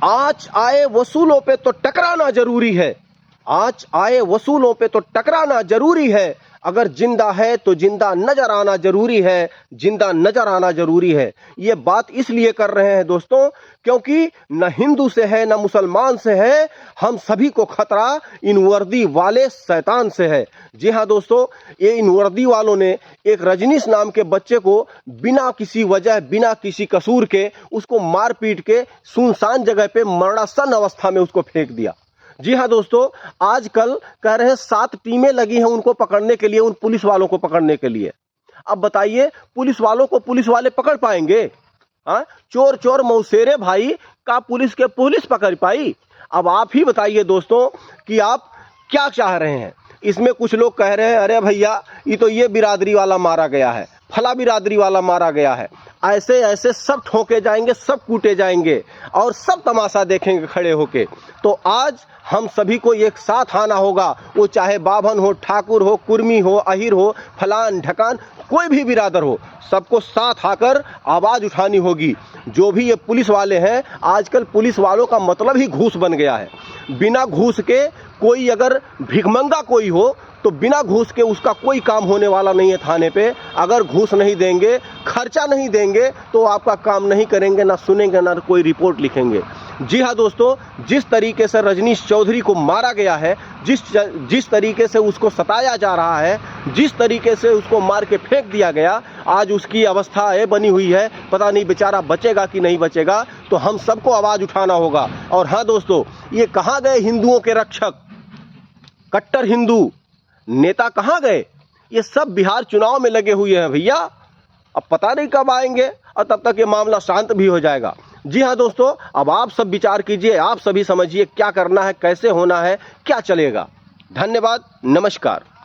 आँच आए वसूलों पे तो टकराना जरूरी है। आँच आए वसूलों पे तो टकराना जरूरी है। अगर जिंदा है तो जिंदा नजर आना जरूरी है। जिंदा नजर आना जरूरी है। ये बात इसलिए कर रहे हैं दोस्तों, क्योंकि न हिंदू से है न मुसलमान से है, हम सभी को खतरा इन वर्दी वाले शैतान से है। जी हाँ दोस्तों, ये इन वर्दी वालों ने एक रजनीश नाम के बच्चे को बिना किसी वजह, बिना किसी कसूर के उसको मार पीट के सुनसान जगह पे मरणासन अवस्था में उसको फेंक दिया। जी हाँ दोस्तों, आजकल कह रहे हैं 7 टीमें लगी हैं उनको पकड़ने के लिए, उन पुलिस वालों को पकड़ने के लिए। अब बताइए, पुलिस वालों को पुलिस वाले पकड़ पाएंगे? हाँ, चोर चोर मौसेरे भाई का पुलिस पकड़ पाई? अब आप ही बताइए दोस्तों कि आप क्या चाह रहे हैं। इसमें कुछ लोग कह रहे हैं, अरे भैया ये तो ये बिरादरी वाला मारा गया है, फला बिरादरी वाला मारा गया है। ऐसे ऐसे सब ठोके जाएंगे, सब कूटे जाएंगे और सब तमाशा देखेंगे खड़े होके। तो आज हम सभी को एक साथ आना होगा, वो चाहे बाभन हो, ठाकुर हो, कुर्मी हो, अहिर हो, फलान ढकान, कोई भी बिरादर हो, सबको साथ आकर आवाज़ उठानी होगी। जो भी ये पुलिस वाले हैं, आजकल पुलिस वालों का मतलब ही घूस बन गया है। बिना घूस के कोई अगर भिखमंगा कोई हो तो बिना घूस के उसका कोई काम होने वाला नहीं है थाने पे। अगर घूस नहीं देंगे, खर्चा नहीं देंगे तो आपका काम नहीं करेंगे, ना सुनेंगे, ना कोई रिपोर्ट लिखेंगे। जी हाँ दोस्तों, जिस तरीके से रजनीश चौधरी को मारा गया है, जिस तरीके से उसको सताया जा रहा है, जिस तरीके से उसको मार के फेंक दिया गया, आज उसकी अवस्था ये बनी हुई है, पता नहीं बेचारा बचेगा कि नहीं बचेगा। तो हम सबको आवाज़ उठाना होगा। और हाँ दोस्तों, ये कहाँ गए हिंदुओं के रक्षक, कट्टर हिंदू नेता कहाँ गए? ये सब बिहार चुनाव में लगे हुए हैं भैया। अब पता नहीं कब आएंगे और तब तक ये मामला शांत भी हो जाएगा। जी हाँ दोस्तों, अब आप सब विचार कीजिए, आप सभी समझिए क्या करना है, कैसे होना है, क्या चलेगा। धन्यवाद, नमस्कार।